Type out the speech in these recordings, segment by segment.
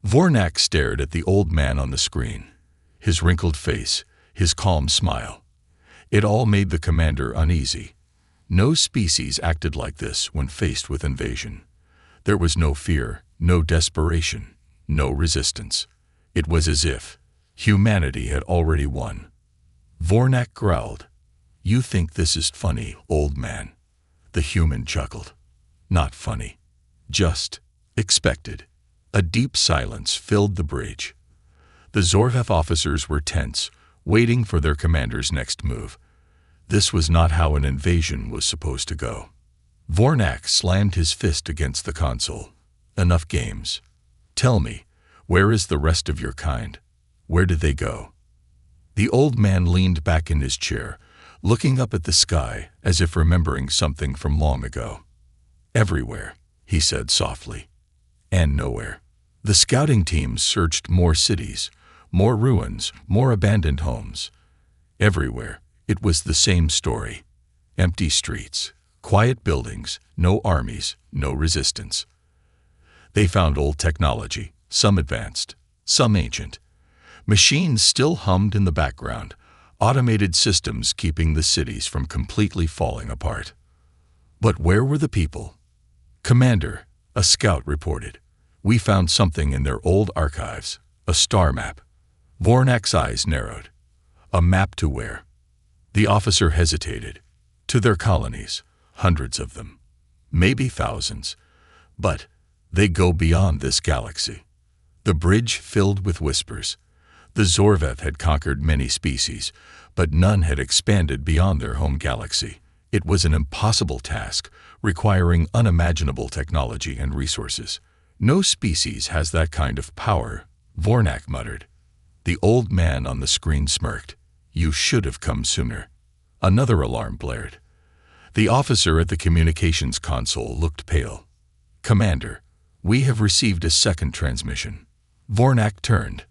Vornak stared at the old man on the screen. His wrinkled face, his calm smile. It all made the commander uneasy. No species acted like this when faced with invasion. There was no fear, no desperation, no resistance. It was as if humanity had already won. Vornak growled. "You think this is funny, old man?" The human chuckled. "Not funny. Just expected." A deep silence filled the bridge. The Zorveth officers were tense, waiting for their commander's next move. This was not how an invasion was supposed to go. Vornak slammed his fist against the console. "Enough games. Tell me, where is the rest of your kind? Where did they go?" The old man leaned back in his chair, looking up at the sky as if remembering something from long ago. "Everywhere," he said softly. "And nowhere." The scouting teams searched more cities, more ruins, more abandoned homes. Everywhere, it was the same story. Empty streets, quiet buildings, no armies, no resistance. They found old technology, some advanced, some ancient. Machines still hummed in the background, automated systems keeping the cities from completely falling apart. But where were the people? "Commander," a scout reported, "we found something in their old archives, a star map." Vornak's eyes narrowed. "A map to where?" The officer hesitated. "To their colonies, hundreds of them, maybe thousands. But they go beyond this galaxy." The bridge filled with whispers. The Zorveth had conquered many species, but none had expanded beyond their home galaxy. It was an impossible task, requiring unimaginable technology and resources. "No species has that kind of power," Vornak muttered. The old man on the screen smirked. "You should have come sooner." Another alarm blared. The officer at the communications console looked pale. "Commander, we have received a second transmission." Vornak turned.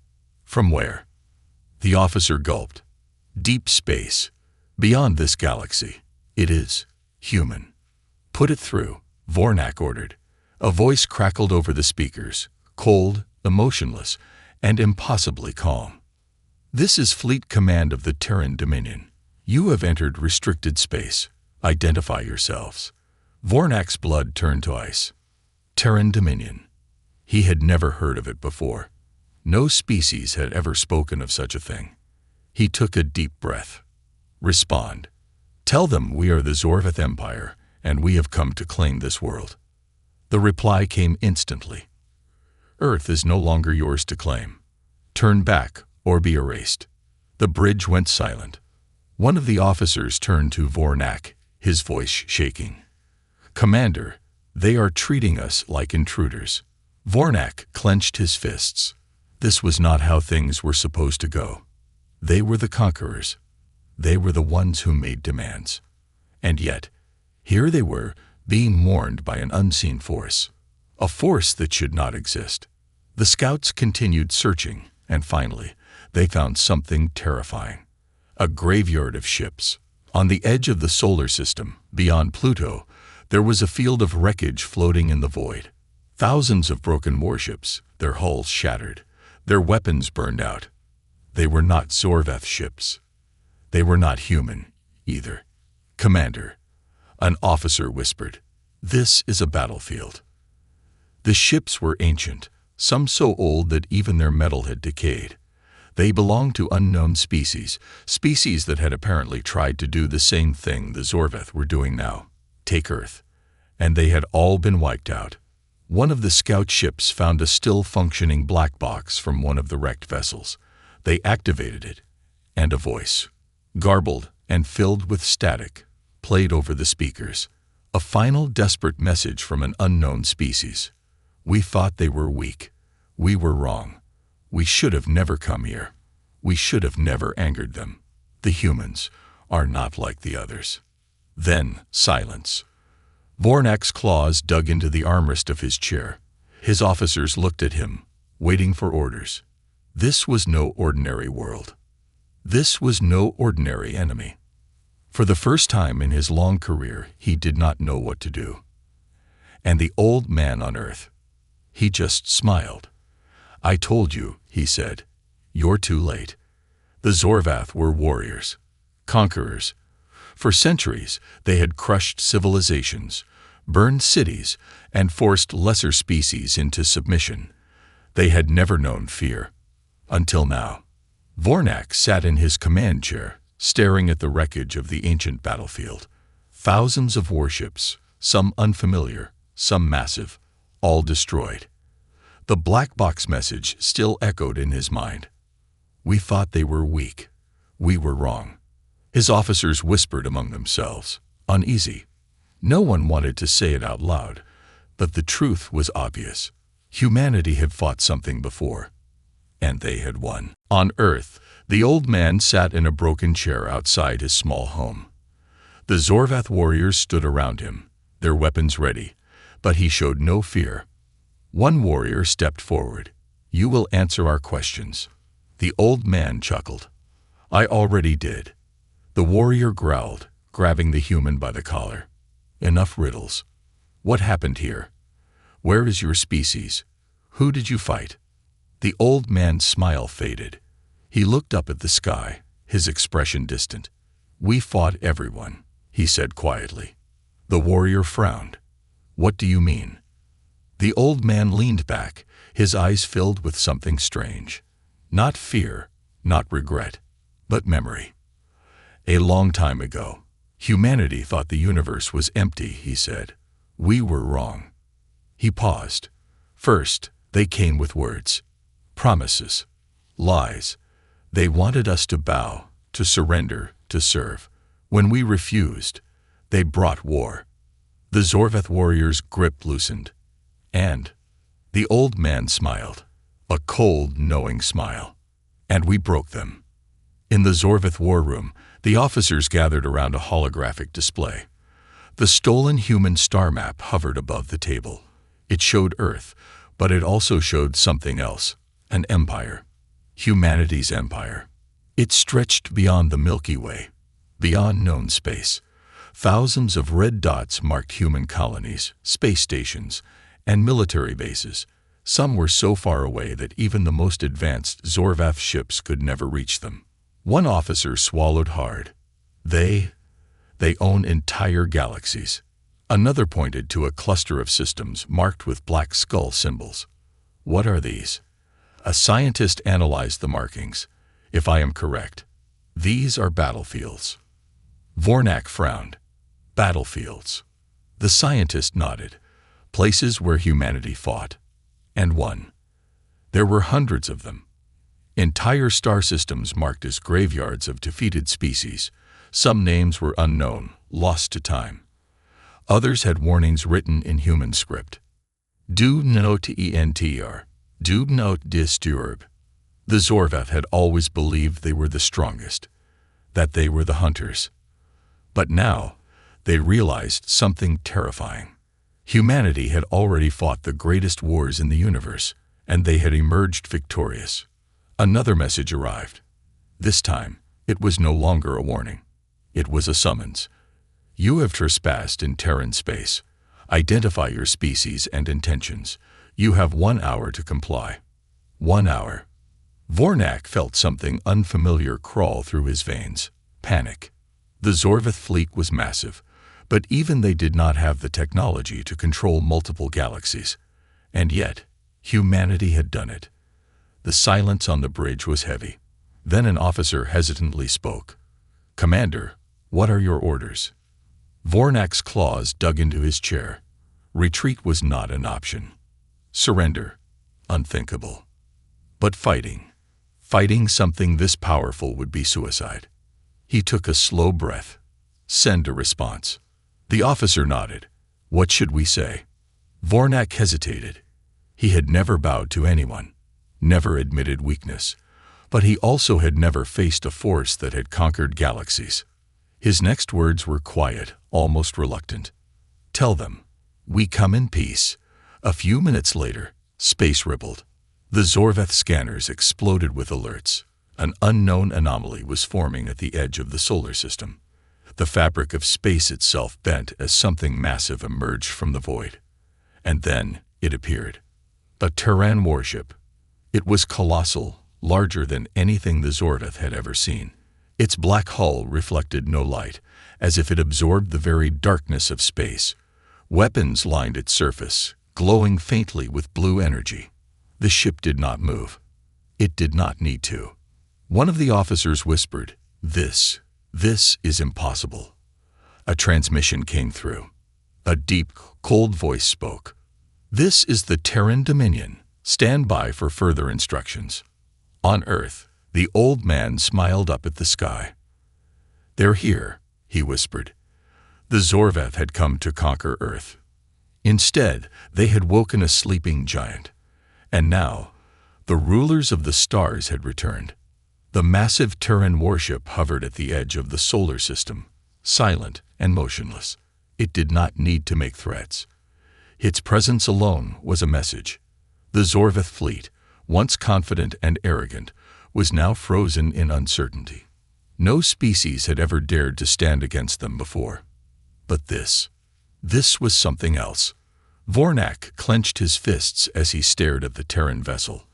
"From where?" The officer gulped. "Deep space. Beyond this galaxy. It is human." "Put it through," Vornak ordered. A voice crackled over the speakers, cold, emotionless, and impossibly calm. "This is Fleet Command of the Terran Dominion. You have entered restricted space. Identify yourselves." Vornak's blood turned to ice. Terran Dominion. He had never heard of it before. No species had ever spoken of such a thing. He took a deep breath. "Respond. Tell them we are the Zorveth Empire, and we have come to claim this world." The reply came instantly. "Earth is no longer yours to claim. Turn back or be erased." The bridge went silent. One of the officers turned to Vornak, his voice shaking. "Commander, they are treating us like intruders." Vornak clenched his fists. This was not how things were supposed to go. They were the conquerors. They were the ones who made demands. And yet, here they were, being warned by an unseen force. A force that should not exist. The scouts continued searching, and finally, they found something terrifying. A graveyard of ships. On the edge of the solar system, beyond Pluto, there was a field of wreckage floating in the void. Thousands of broken warships, their hulls shattered, their weapons burned out. They were not Zorveth ships. They were not human, either. "Commander," an officer whispered, "this is a battlefield." The ships were ancient, some so old that even their metal had decayed. They belonged to unknown species, species that had apparently tried to do the same thing the Zorveth were doing now, take Earth. And they had all been wiped out. One of the scout ships found a still-functioning black box from one of the wrecked vessels. They activated it, and a voice, garbled and filled with static, played over the speakers. A final desperate message from an unknown species. "We thought they were weak. We were wrong. We should have never come here. We should have never angered them. The humans are not like the others." Then silence. Vornak's claws dug into the armrest of his chair. His officers looked at him, waiting for orders. This was no ordinary world. This was no ordinary enemy. For the first time in his long career, he did not know what to do. And the old man on Earth, he just smiled. "I told you," he said. "You're too late." The Zorvath were warriors, conquerors. For centuries, they had crushed civilizations, burned cities, and forced lesser species into submission. They had never known fear. Until now. Vornak sat in his command chair, staring at the wreckage of the ancient battlefield. Thousands of warships, some unfamiliar, some massive, all destroyed. The black box message still echoed in his mind. "We thought they were weak. We were wrong." His officers whispered among themselves, uneasy. No one wanted to say it out loud, but the truth was obvious. Humanity had fought something before, and they had won. On Earth, the old man sat in a broken chair outside his small home. The Zorvath warriors stood around him, their weapons ready, but he showed no fear. One warrior stepped forward. "You will answer our questions." The old man chuckled. "I already did." The warrior growled, grabbing the human by the collar. "Enough riddles. What happened here? Where is your species? Who did you fight?" The old man's smile faded. He looked up at the sky, his expression distant. "We fought everyone," he said quietly. The warrior frowned. "What do you mean?" The old man leaned back, his eyes filled with something strange. Not fear, not regret, but memory. "A long time ago, humanity thought the universe was empty," he said. "We were wrong." He paused. First, they came with words, promises, lies. They wanted us to bow, to surrender, to serve. When we refused, they brought war. The Zorvath warriors' grip loosened. And the old man smiled, a cold, knowing smile. "And we broke them." In the Zorvath war room, the officers gathered around a holographic display. The stolen human star map hovered above the table. It showed Earth, but it also showed something else, an empire. Humanity's empire. It stretched beyond the Milky Way, beyond known space. Thousands of red dots marked human colonies, space stations, and military bases. Some were so far away that even the most advanced Zorvath ships could never reach them. One officer swallowed hard. They own entire galaxies. Another pointed to a cluster of systems marked with black skull symbols. "What are these?" A scientist analyzed the markings. "If I am correct, these are battlefields." Vornak frowned. "Battlefields." The scientist nodded. "Places where humanity fought and won." There were hundreds of them. Entire star systems marked as graveyards of defeated species. Some names were unknown, lost to time. Others had warnings written in human script. "Do not enter. Do not disturb." The Zorvath had always believed they were the strongest, that they were the hunters. But now, they realized something terrifying. Humanity had already fought the greatest wars in the universe, and they had emerged victorious. Another message arrived. This time, it was no longer a warning. It was a summons. "You have trespassed in Terran space. Identify your species and intentions. You have 1 hour to comply." 1 hour. Vornak felt something unfamiliar crawl through his veins. Panic. The Zorvath fleet was massive, but even they did not have the technology to control multiple galaxies. And yet, humanity had done it. The silence on the bridge was heavy. Then an officer hesitantly spoke. "Commander, what are your orders?" Vornak's claws dug into his chair. Retreat was not an option. Surrender. Unthinkable. But fighting something this powerful would be suicide. He took a slow breath. "Send a response." The officer nodded. "What should we say?" Vornak hesitated. He had never bowed to anyone, never admitted weakness, but he also had never faced a force that had conquered galaxies. His next words were quiet, almost reluctant. "Tell them, we come in peace." A few minutes later, space rippled. The Zorvath scanners exploded with alerts. An unknown anomaly was forming at the edge of the solar system. The fabric of space itself bent as something massive emerged from the void. And then it appeared. A Terran warship. It was colossal, larger than anything the Zorvath had ever seen. Its black hull reflected no light, as if it absorbed the very darkness of space. Weapons lined its surface, glowing faintly with blue energy. The ship did not move. It did not need to. One of the officers whispered, This is impossible." A transmission came through. A deep, cold voice spoke. "This is the Terran Dominion. Stand by for further instructions." On Earth, the old man smiled up at the sky. "They're here," he whispered. The Zorvath had come to conquer Earth. Instead, they had woken a sleeping giant. And now, the rulers of the stars had returned. The massive Terran warship hovered at the edge of the solar system, silent and motionless. It did not need to make threats. Its presence alone was a message. The Zorvath fleet, once confident and arrogant, was now frozen in uncertainty. No species had ever dared to stand against them before. But this was something else. Vornak clenched his fists as he stared at the Terran vessel.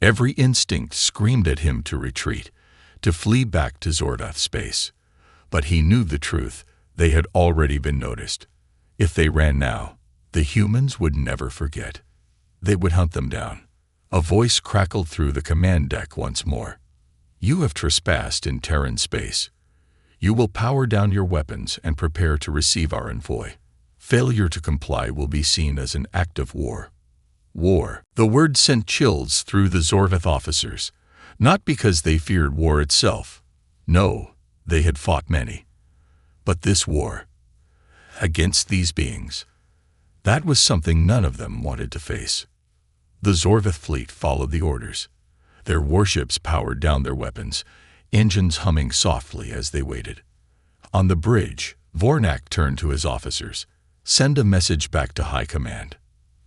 Every instinct screamed at him to retreat, to flee back to Zordath space. But he knew the truth. They had already been noticed. If they ran now, the humans would never forget. They would hunt them down. A voice crackled through the command deck once more. "You have trespassed in Terran space. You will power down your weapons and prepare to receive our envoy. Failure to comply will be seen as an act of war." War. The word sent chills through the Zorvath officers, not because they feared war itself. No, they had fought many. But this war, against these beings, that was something none of them wanted to face. The Zorvath fleet followed the orders. Their warships powered down their weapons, engines humming softly as they waited. On the bridge, Vornak turned to his officers. "Send a message back to High Command.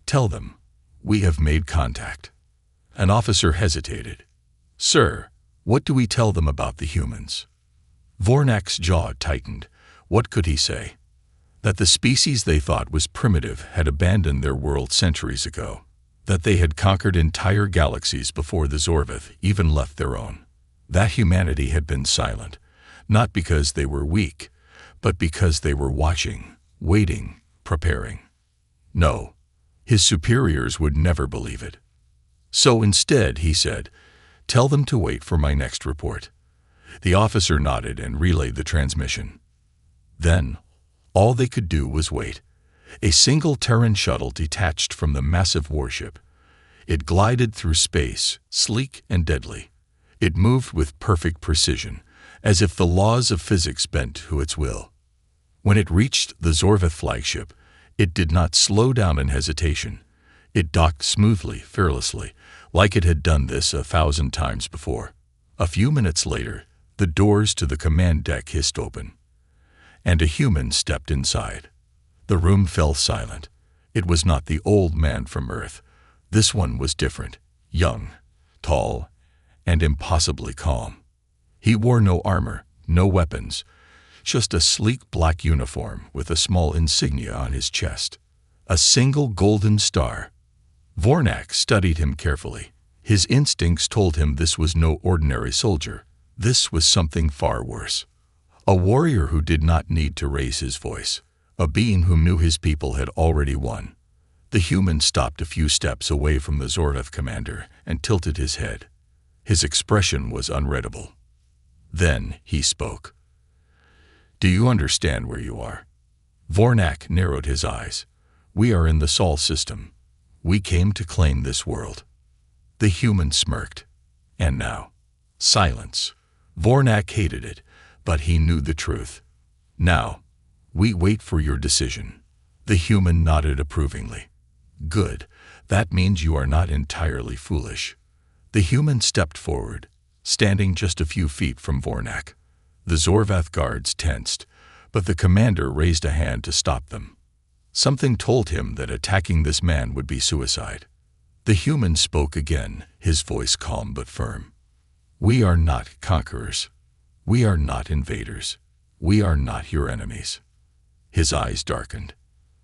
Tell them, we have made contact." An officer hesitated. "Sir, what do we tell them about the humans?" Vornak's jaw tightened. What could he say? That the species they thought was primitive had abandoned their world centuries ago. That they had conquered entire galaxies before the Zorvath even left their own. That humanity had been silent, not because they were weak, but because they were watching, waiting, preparing. No, his superiors would never believe it. So instead, he said, "Tell them to wait for my next report." The officer nodded and relayed the transmission. Then, all they could do was wait. A single Terran shuttle detached from the massive warship. It glided through space, sleek and deadly. It moved with perfect precision, as if the laws of physics bent to its will. When it reached the Zorvath flagship, it did not slow down in hesitation. It docked smoothly, fearlessly, like it had done this 1,000 times before. A few minutes later, the doors to the command deck hissed open, and a human stepped inside. The room fell silent. It was not the old man from Earth. This one was different, young, tall, and impossibly calm. He wore no armor, no weapons, just a sleek black uniform with a small insignia on his chest. A single golden star. Vornak studied him carefully. His instincts told him this was no ordinary soldier. This was something far worse. A warrior who did not need to raise his voice. A being who knew his people had already won. The human stopped a few steps away from the Zorvath commander and tilted his head. His expression was unreadable. Then he spoke. "Do you understand where you are?" Vornak narrowed his eyes. "We are in the Sol system. We came to claim this world." The human smirked. And now, silence. Vornak hated it, but he knew the truth. "Now, we wait for your decision." The human nodded approvingly. "Good. That means you are not entirely foolish." The human stepped forward, standing just a few feet from Vornak. The Zorvath guards tensed, but the commander raised a hand to stop them. Something told him that attacking this man would be suicide. The human spoke again, his voice calm but firm. "We are not conquerors. We are not invaders. We are not your enemies." His eyes darkened.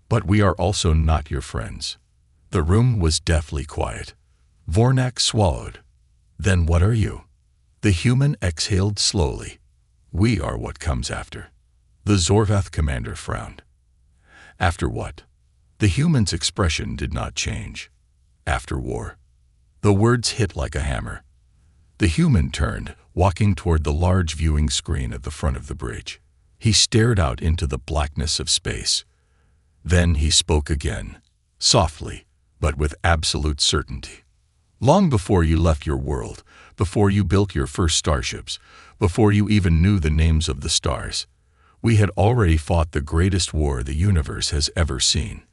"But we are also not your friends." The room was deathly quiet. Vornak swallowed. Then what are you? The human exhaled slowly. We are what comes after. The Zorvath commander frowned. After what? The human's expression did not change. After war. The words hit like a hammer. The human turned, walking toward the large viewing screen at the front of the bridge. He stared out into the blackness of space. Then he spoke again, softly, but with absolute certainty. Long before you left your world, before you built your first starships, before you even knew the names of the stars, we had already fought the greatest war the universe has ever seen.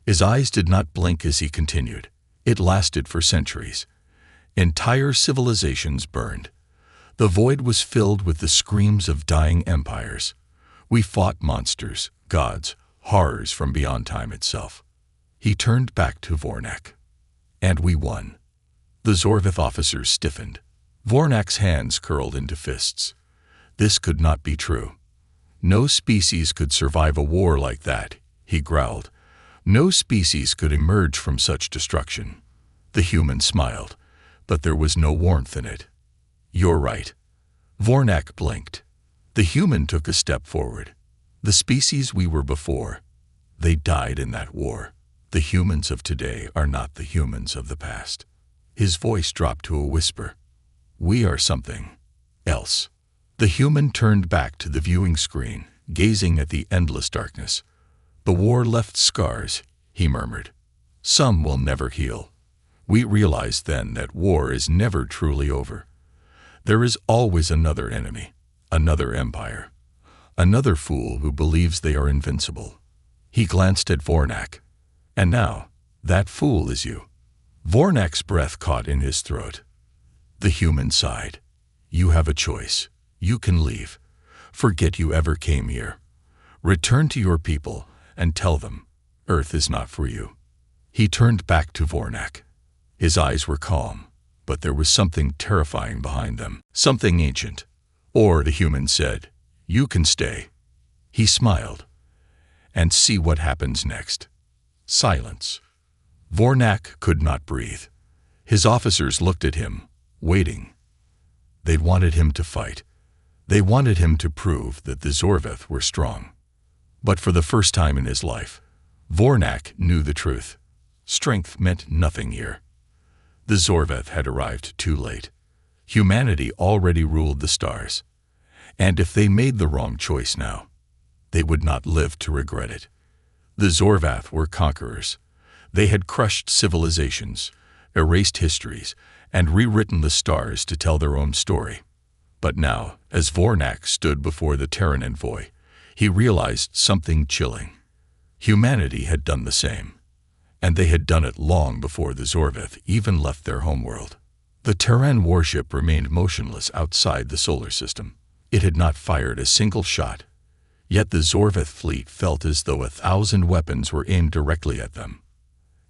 His eyes did not blink as he continued. It lasted for centuries. Entire civilizations burned. The void was filled with the screams of dying empires. We fought monsters, gods, horrors from beyond time itself. He turned back to Vornak. And we won. The Zorvath officers stiffened. Vornak's hands curled into fists. This could not be true. No species could survive a war like that, he growled. No species could emerge from such destruction. The human smiled, but there was no warmth in it. You're right. Vornak blinked. The human took a step forward. The species we were before, they died in that war. The humans of today are not the humans of the past. His voice dropped to a whisper. We are something else. The human turned back to the viewing screen, gazing at the endless darkness. The war left scars, he murmured. Some will never heal. We realized then that war is never truly over. There is always another enemy, another empire, another fool who believes they are invincible. He glanced at Vornak. And now, that fool is you. Vornak's breath caught in his throat. The human sighed. You have a choice. You can leave. Forget you ever came here. Return to your people and tell them, Earth is not for you. He turned back to Vornak. His eyes were calm, but there was something terrifying behind them, something ancient. Or, the human said, you can stay. He smiled. And see what happens next. Silence. Vornak could not breathe. His officers looked at him, waiting. They wanted him to fight. They wanted him to prove that the Zorvath were strong. But for the first time in his life, Vornak knew the truth. Strength meant nothing here. The Zorvath had arrived too late. Humanity already ruled the stars. And if they made the wrong choice now, they would not live to regret it. The Zorvath were conquerors. They had crushed civilizations, erased histories, and rewritten the stars to tell their own story. But now, as Vornak stood before the Terran envoy, he realized something chilling. Humanity had done the same, and they had done it long before the Zorvath even left their homeworld. The Terran warship remained motionless outside the solar system. It had not fired a single shot, yet the Zorvath fleet felt as though 1,000 weapons were aimed directly at them.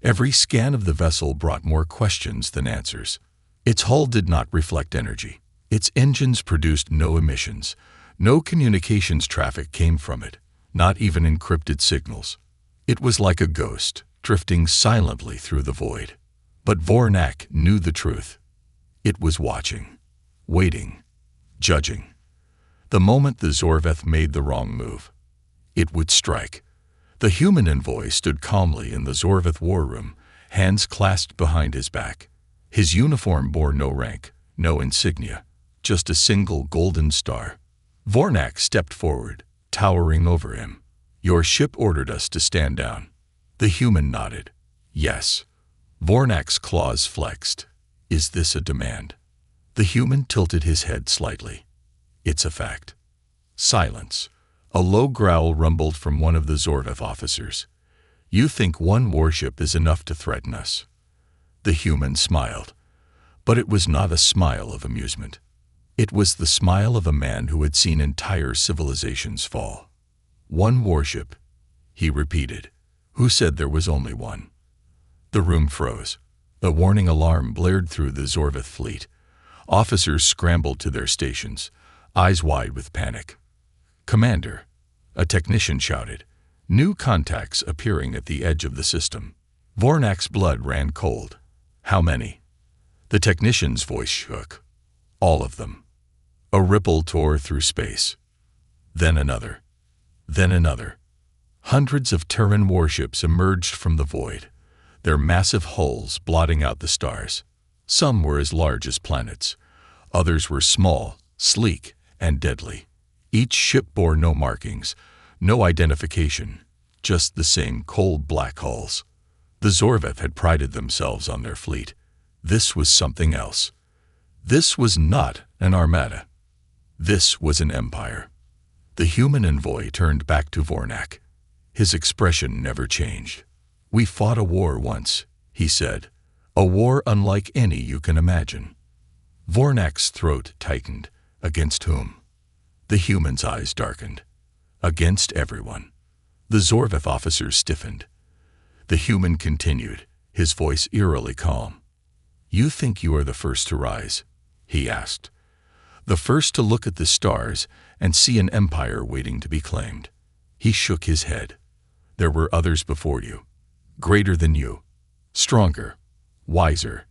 Every scan of the vessel brought more questions than answers. Its hull did not reflect energy. Its engines produced no emissions. No communications traffic came from it, not even encrypted signals. It was like a ghost, drifting silently through the void. But Vornak knew the truth. It was watching, waiting, judging. The moment the Zorvath made the wrong move, it would strike. The human envoy stood calmly in the Zorvath war room, hands clasped behind his back. His uniform bore no rank, no insignia, just a single golden star. Vornak stepped forward, towering over him. Your ship ordered us to stand down. The human nodded. Yes. Vornak's claws flexed. Is this a demand? The human tilted his head slightly. It's a fact. Silence. A low growl rumbled from one of the Zorvath officers. You think one warship is enough to threaten us? The human smiled. But it was not a smile of amusement. It was the smile of a man who had seen entire civilizations fall. One warship, he repeated. Who said there was only one? The room froze. A warning alarm blared through the Zorvath fleet. Officers scrambled to their stations, eyes wide with panic. Commander, a technician shouted. New contacts appearing at the edge of the system. Vornak's blood ran cold. How many? The technician's voice shook. All of them. A ripple tore through space. Then another. Then another. Hundreds of Terran warships emerged from the void, their massive hulls blotting out the stars. Some were as large as planets. Others were small, sleek, and deadly. Each ship bore no markings, no identification, just the same cold black hulls. The Zorveth had prided themselves on their fleet. This was something else. This was not an armada. This was an empire. The human envoy turned back to Vornak. His expression never changed. "We fought a war once," he said. "A war unlike any you can imagine." Vornak's throat tightened. Against whom? The human's eyes darkened. Against everyone. The Zorveth officers stiffened. The human continued, his voice eerily calm. "You think you are the first to rise?" he asked. "The first to look at the stars and see an empire waiting to be claimed." He shook his head. "There were others before you, greater than you, stronger, wiser."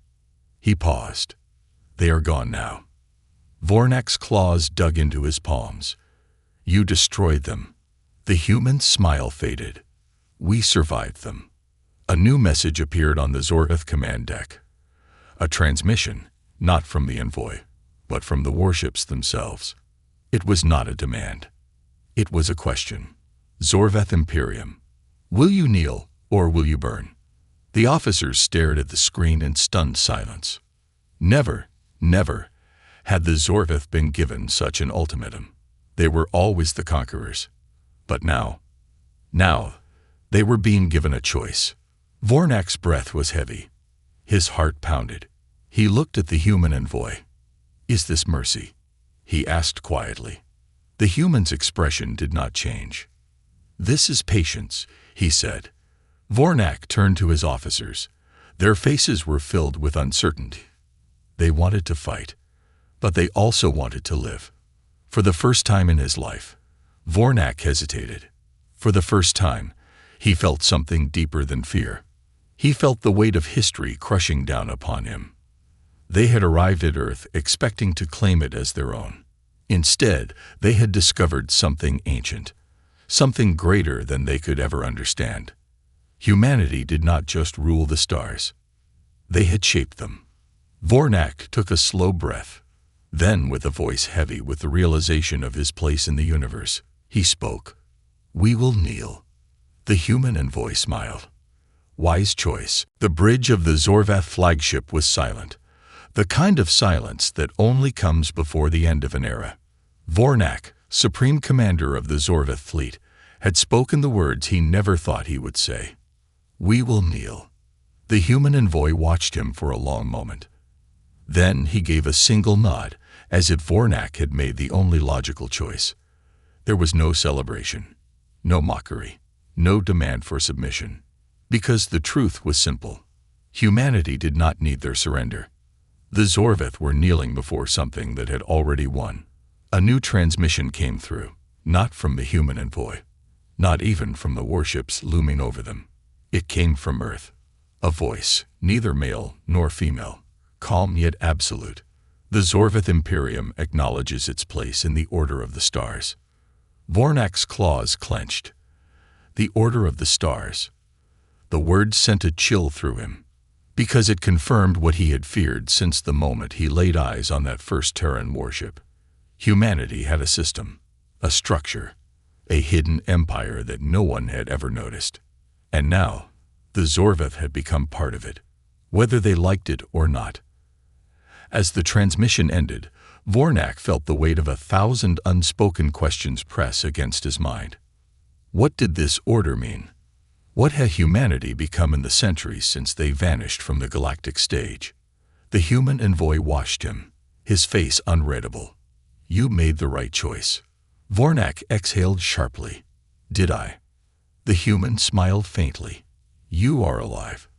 He paused. "They are gone now." Vornak's claws dug into his palms. "You destroyed them." The human's smile faded. "We survived them." A new message appeared on the Zorveth command deck. A transmission, not from the envoy, but from the warships themselves. It was not a demand. It was a question. "Zorveth Imperium, will you kneel or will you burn?" The officers stared at the screen in stunned silence. Never, never had the Zorveth been given such an ultimatum. They were always the conquerors. But now, they were being given a choice. Vornak's breath was heavy. His heart pounded. He looked at the human envoy. "Is this mercy?" he asked quietly. The human's expression did not change. "This is patience," he said. Vornak turned to his officers. Their faces were filled with uncertainty. They wanted to fight, but they also wanted to live. For the first time in his life, Vornak hesitated. For the first time, he felt something deeper than fear. He felt the weight of history crushing down upon him. They had arrived at Earth expecting to claim it as their own. Instead, they had discovered something ancient, something greater than they could ever understand. Humanity did not just rule the stars. They had shaped them. Vornak took a slow breath. Then, with a voice heavy with the realization of his place in the universe, he spoke. "We will kneel." The human envoy smiled. Wise choice. The bridge of the Zorveth flagship was silent, the kind of silence that only comes before the end of an era. Vornak, supreme commander of the Zorveth fleet, had spoken the words he never thought he would say. "We will kneel." The human envoy watched him for a long moment. Then he gave a single nod, as if Vornak had made the only logical choice. There was no celebration, no mockery, no demand for submission. Because the truth was simple. Humanity did not need their surrender. The Zorveth were kneeling before something that had already won. A new transmission came through, not from the human envoy, not even from the warships looming over them. It came from Earth. A voice, neither male nor female, calm yet absolute. The Zorveth Imperium acknowledges its place in the order of the stars. Vornak's claws clenched. The order of the stars. The word sent a chill through him, because it confirmed what he had feared since the moment he laid eyes on that first Terran warship. Humanity had a system, a structure, a hidden empire that no one had ever noticed. And now, the Zorveth had become part of it, whether they liked it or not. As the transmission ended, Vornak felt the weight of 1,000 unspoken questions press against his mind. What did this order mean? What had humanity become in the centuries since they vanished from the galactic stage? The human envoy watched him, his face unreadable. "You made the right choice." Vornak exhaled sharply. "Did I?" The human smiled faintly. "You are alive.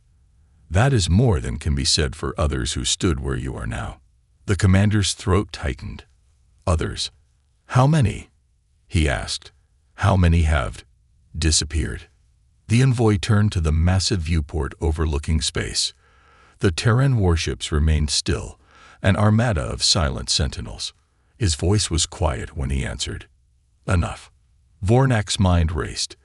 That is more than can be said for others who stood where you are now." The commander's throat tightened. "Others? How many?" he asked. "How many have disappeared?" The envoy turned to the massive viewport overlooking space. The Terran warships remained still, an armada of silent sentinels. His voice was quiet when he answered. Enough. Vornak's mind raced.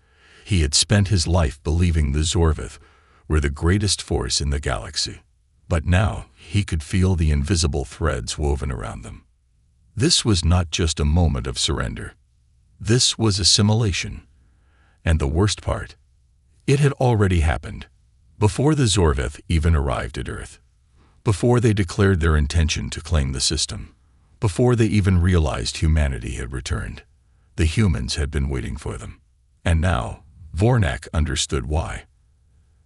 He had spent his life believing the Zorveth were the greatest force in the galaxy. But now he could feel the invisible threads woven around them. This was not just a moment of surrender. This was assimilation. And the worst part, it had already happened, before the Zorveth even arrived at Earth, before they declared their intention to claim the system, before they even realized humanity had returned. The humans had been waiting for them. And now, Vornak understood why.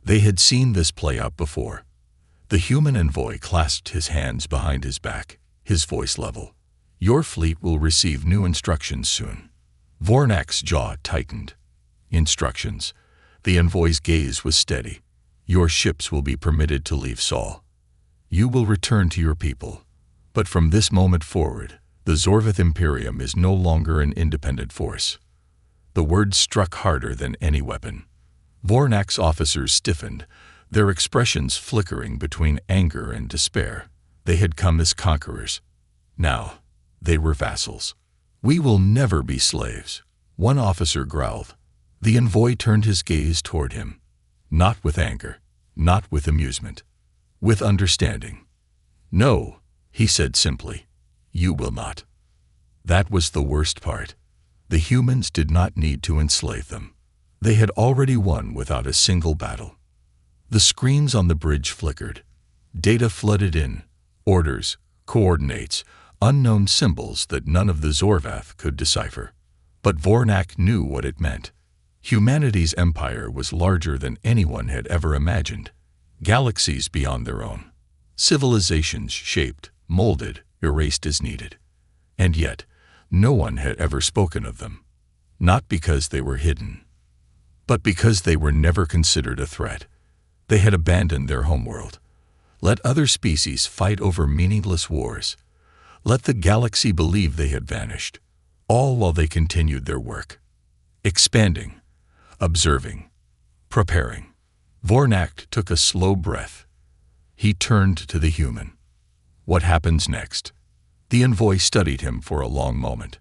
They had seen this play out before. The human envoy clasped his hands behind his back, his voice level. Your fleet will receive new instructions soon. Vornak's jaw tightened. Instructions. The envoy's gaze was steady. Your ships will be permitted to leave Sol. You will return to your people. But from this moment forward, the Zorveth Imperium is no longer an independent force. The words struck harder than any weapon. Vornak's officers stiffened, their expressions flickering between anger and despair. They had come as conquerors. Now, they were vassals. We will never be slaves, one officer growled. The envoy turned his gaze toward him. Not with anger, not with amusement, with understanding. No, he said simply. You will not. That was the worst part. The humans did not need to enslave them. They had already won without a single battle. The screens on the bridge flickered. Data flooded in. Orders, coordinates, unknown symbols that none of the Zorvath could decipher. But Vornak knew what it meant. Humanity's empire was larger than anyone had ever imagined. Galaxies beyond their own. Civilizations shaped, molded, erased as needed. And yet, no one had ever spoken of them. Not because they were hidden, but because they were never considered a threat. They had abandoned their homeworld. Let other species fight over meaningless wars. Let the galaxy believe they had vanished, all while they continued their work. Expanding, observing, preparing. Vornak took a slow breath. He turned to the human. What happens next? The envoy studied him for a long moment.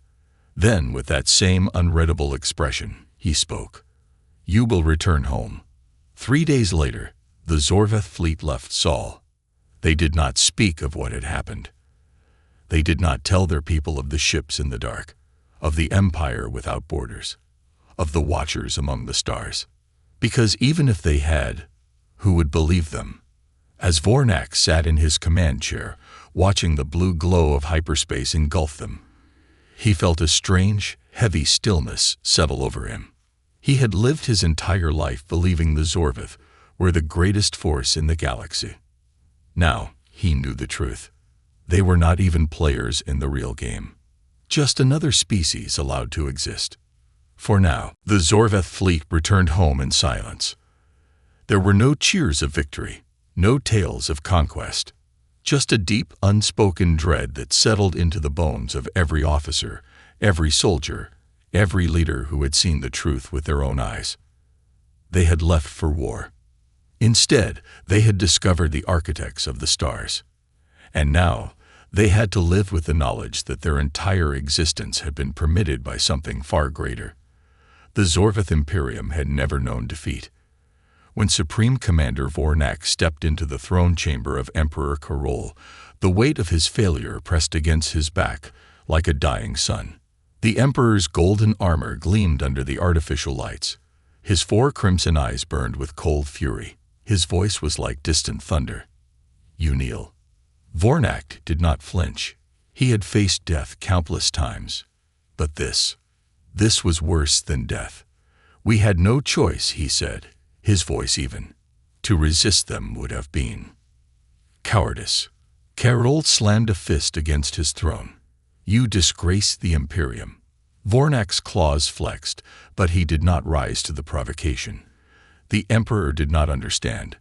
Then, with that same unreadable expression, he spoke. You will return home. 3 days later, the Zorveth fleet left Sol. They did not speak of what had happened. They did not tell their people of the ships in the dark, of the empire without borders, of the watchers among the stars. Because even if they had, who would believe them? As Vornak sat in his command chair, watching the blue glow of hyperspace engulf them, he felt a strange, heavy stillness settle over him. He had lived his entire life believing the Zorveth were the greatest force in the galaxy. Now, he knew the truth. They were not even players in the real game. Just another species allowed to exist. For now, the Zorveth fleet returned home in silence. There were no cheers of victory, no tales of conquest, just a deep, unspoken dread that settled into the bones of every officer, every soldier, every leader who had seen the truth with their own eyes. They had left for war. Instead, they had discovered the architects of the stars. And now, they had to live with the knowledge that their entire existence had been permitted by something far greater. The Zorveth Imperium had never known defeat. When Supreme Commander Vornak stepped into the throne chamber of Emperor Karol, the weight of his failure pressed against his back like a dying sun. The Emperor's golden armor gleamed under the artificial lights. His 4 crimson eyes burned with cold fury. His voice was like distant thunder. You kneel. Vornak did not flinch. He had faced death countless times. But this was worse than death. We had no choice, he said, his voice even. To resist them would have been cowardice. Karol slammed a fist against his throne. You disgrace the Imperium. Vornak's claws flexed, but he did not rise to the provocation. The Emperor did not understand.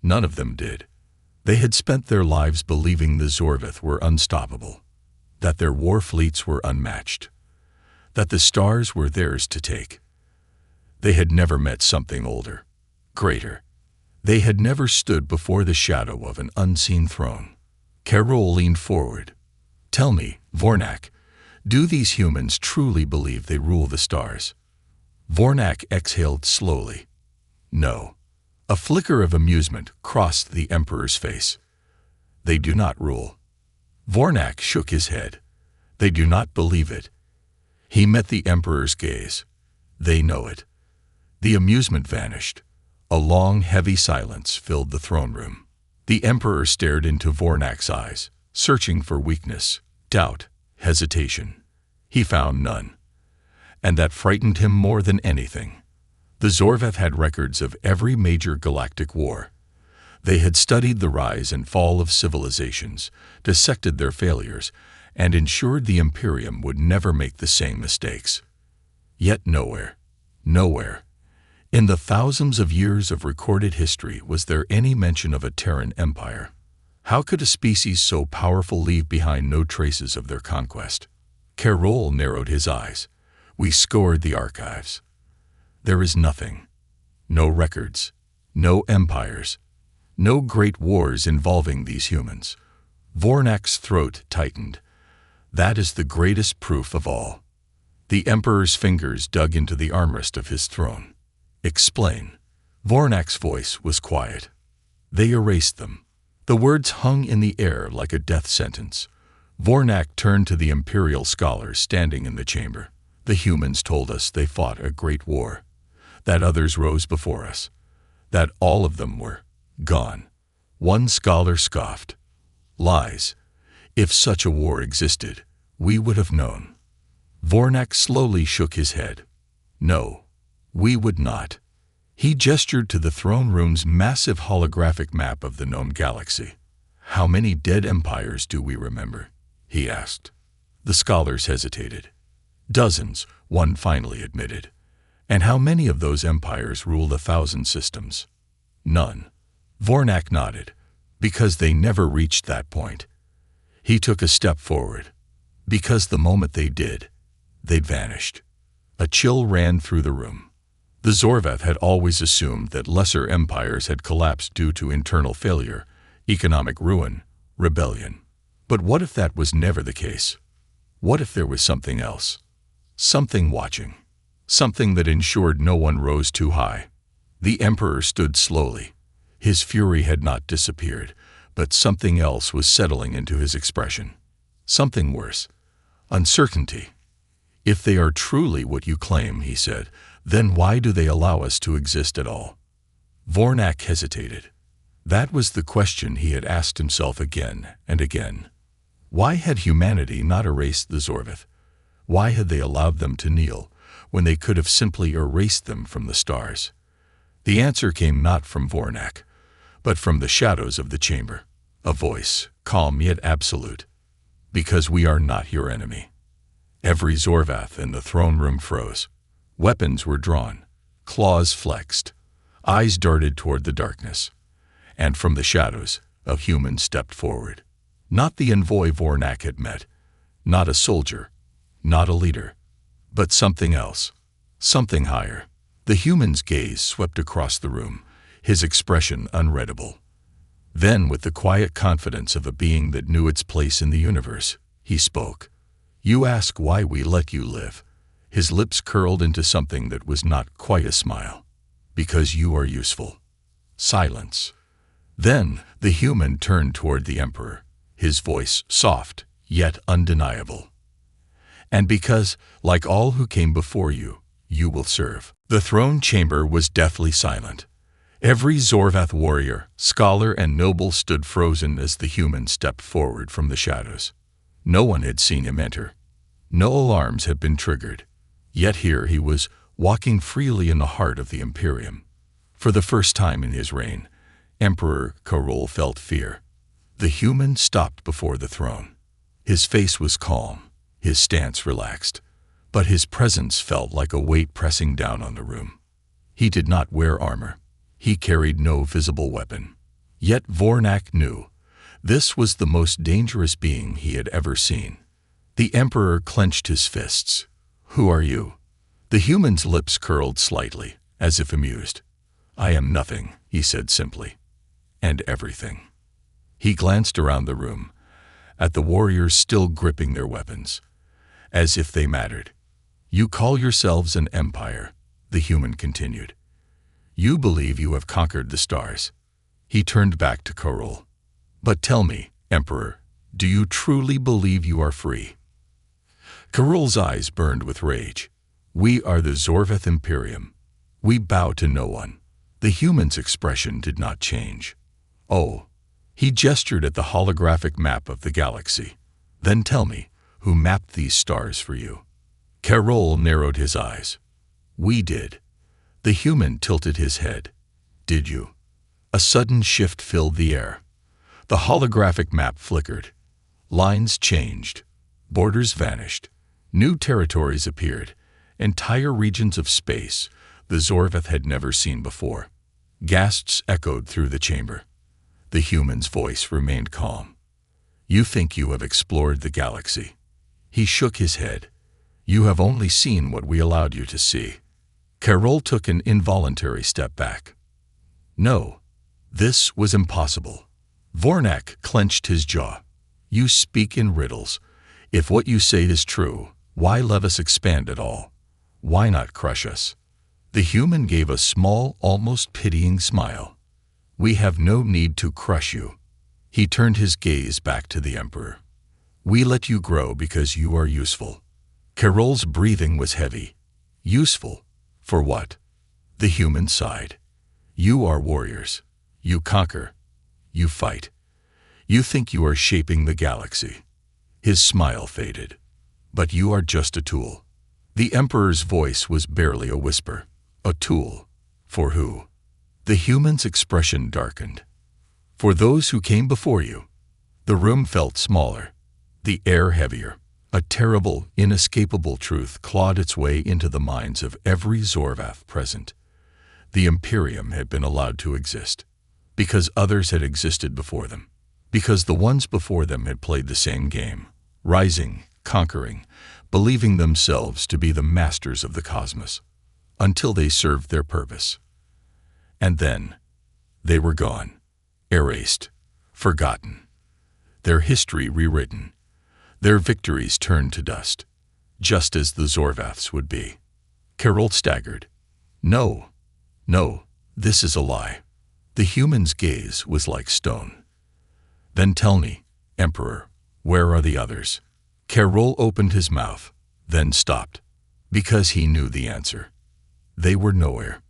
None of them did. They had spent their lives believing the Zorveth were unstoppable, that their war fleets were unmatched, that the stars were theirs to take. They had never met something older, greater. They had never stood before the shadow of an unseen throne. Carol leaned forward. "Tell me, Vornak, do these humans truly believe they rule the stars?" Vornak exhaled slowly. "No." A flicker of amusement crossed the Emperor's face. "They do not rule." Vornak shook his head. "They do not believe it." He met the Emperor's gaze. "They know it." The amusement vanished. A long, heavy silence filled the throne room. The Emperor stared into Vornak's eyes, searching for weakness, doubt, hesitation. He found none. And that frightened him more than anything. The Zorvath had records of every major galactic war. They had studied the rise and fall of civilizations, dissected their failures, and ensured the Imperium would never make the same mistakes. Yet nowhere, in the thousands of years of recorded history, was there any mention of a Terran empire. How could a species so powerful leave behind no traces of their conquest? Carol narrowed his eyes. "We scoured the archives. There is nothing. No records, no empires, no great wars involving these humans." Vornak's throat tightened. "That is the greatest proof of all." The Emperor's fingers dug into the armrest of his throne. "Explain." Vornak's voice was quiet. "They erased them." The words hung in the air like a death sentence. Vornak turned to the Imperial scholars standing in the chamber. "The humans told us they fought a great war, that others rose before us, that all of them were gone." One scholar scoffed. "Lies. If such a war existed, we would have known." Vornak slowly shook his head. "No, we would not." He gestured to the throne room's massive holographic map of the known galaxy. "How many dead empires do we remember?" he asked. The scholars hesitated. "Dozens," one finally admitted. "And how many of those empires ruled 1,000 systems?" "None." Vornak nodded. "Because they never reached that point." He took a step forward. "Because the moment they did, they'd vanished." A chill ran through the room. The Zorvath had always assumed that lesser empires had collapsed due to internal failure, economic ruin, rebellion. But what if that was never the case? What if there was something else? Something watching. Something that ensured no one rose too high. The Emperor stood slowly. His fury had not disappeared, but something else was settling into his expression. Something worse. Uncertainty. "If they are truly what you claim," he said, "then why do they allow us to exist at all?" Vornak hesitated. That was the question he had asked himself again and again. Why had humanity not erased the Zorvath? Why had they allowed them to kneel, when they could have simply erased them from the stars? The answer came not from Vornak, but from the shadows of the chamber. A voice, calm yet absolute. "Because we are not your enemy." Every Zorvath in the throne room froze. Weapons were drawn, claws flexed, eyes darted toward the darkness. And from the shadows, a human stepped forward. Not the envoy Vornak had met, not a soldier, not a leader, but something else, something higher. The human's gaze swept across the room, his expression unreadable. Then, with the quiet confidence of a being that knew its place in the universe, he spoke. "You ask why we let you live." His lips curled into something that was not quite a smile. "Because you are useful." Silence. Then the human turned toward the Emperor, his voice soft yet undeniable. "And because, like all who came before you, you will serve." The throne chamber was deathly silent. Every Zorvath warrior, scholar, and noble stood frozen as the human stepped forward from the shadows. No one had seen him enter. No alarms had been triggered. Yet here he was, walking freely in the heart of the Imperium. For the first time in his reign, Emperor Carol felt fear. The human stopped before the throne. His face was calm, his stance relaxed, but his presence felt like a weight pressing down on the room. He did not wear armor. He carried no visible weapon. Yet Vornak knew this was the most dangerous being he had ever seen. The Emperor clenched his fists. "Who are you?" The human's lips curled slightly, as if amused. I am nothing, he said simply. And everything. He glanced around the room, at the warriors still gripping their weapons, as if they mattered. You call yourselves an empire, the human continued. You believe you have conquered the stars. He turned back to Karol. But tell me, Emperor, do you truly believe you are free? Karol's eyes burned with rage. We are the Zorvath Imperium. We bow to no one. The human's expression did not change. Oh. He gestured at the holographic map of the galaxy. Then tell me, who mapped these stars for you? Karol narrowed his eyes. We did. The human tilted his head. Did you? A sudden shift filled the air. The holographic map flickered. Lines changed. Borders vanished. New territories appeared. Entire regions of space the Zorvath had never seen before. Gasps echoed through the chamber. The human's voice remained calm. You think you have explored the galaxy. He shook his head. You have only seen what we allowed you to see. Karol took an involuntary step back. No, this was impossible. Vornak clenched his jaw. You speak in riddles. If what you say is true, why let us expand at all? Why not crush us? The human gave a small, almost pitying smile. We have no need to crush you. He turned his gaze back to the Emperor. We let you grow because you are useful. Karol's breathing was heavy. Useful? For what? The human sighed. You are warriors. You conquer. You fight. You think you are shaping the galaxy. His smile faded. But you are just a tool. The Emperor's voice was barely a whisper. A tool. For who? The human's expression darkened. For those who came before you. The room felt smaller, the air heavier. A terrible, inescapable truth clawed its way into the minds of every Zorvath present. The Imperium had been allowed to exist, because others had existed before them, because the ones before them had played the same game, rising, conquering, believing themselves to be the masters of the cosmos, until they served their purpose. And then, they were gone, erased, forgotten, their history rewritten, their victories turned to dust, just as the Zorvaths would be. Karol staggered. No, this is a lie. The human's gaze was like stone. Then tell me, Emperor, where are the others? Karol opened his mouth, then stopped, because he knew the answer. They were nowhere.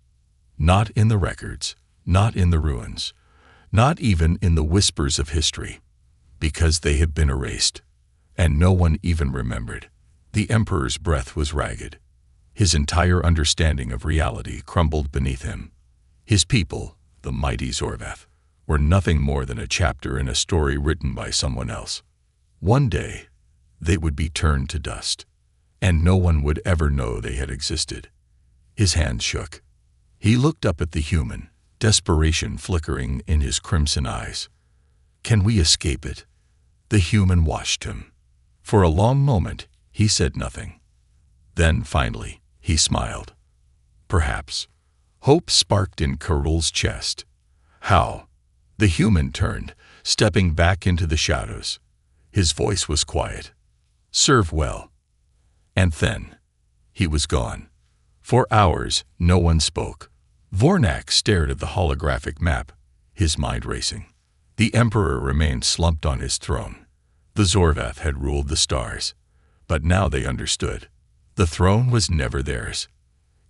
Not in the records, not in the ruins, not even in the whispers of history, because they had been erased, and no one even remembered. The Emperor's breath was ragged. His entire understanding of reality crumbled beneath him. His people, the mighty Zorvath, were nothing more than a chapter in a story written by someone else. One day, they would be turned to dust, and no one would ever know they had existed. His hand shook. He looked up at the human, desperation flickering in his crimson eyes. Can we escape it? The human watched him. For a long moment, he said nothing. Then, finally, he smiled. Perhaps. Hope sparked in Karol's chest. How? The human turned, stepping back into the shadows. His voice was quiet. Serve well. And then, he was gone. For hours, no one spoke. Vornak stared at the holographic map, his mind racing. The Emperor remained slumped on his throne. The Zorvath had ruled the stars, but now they understood. The throne was never theirs.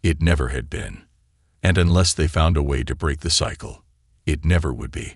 It never had been. And unless they found a way to break the cycle, it never would be.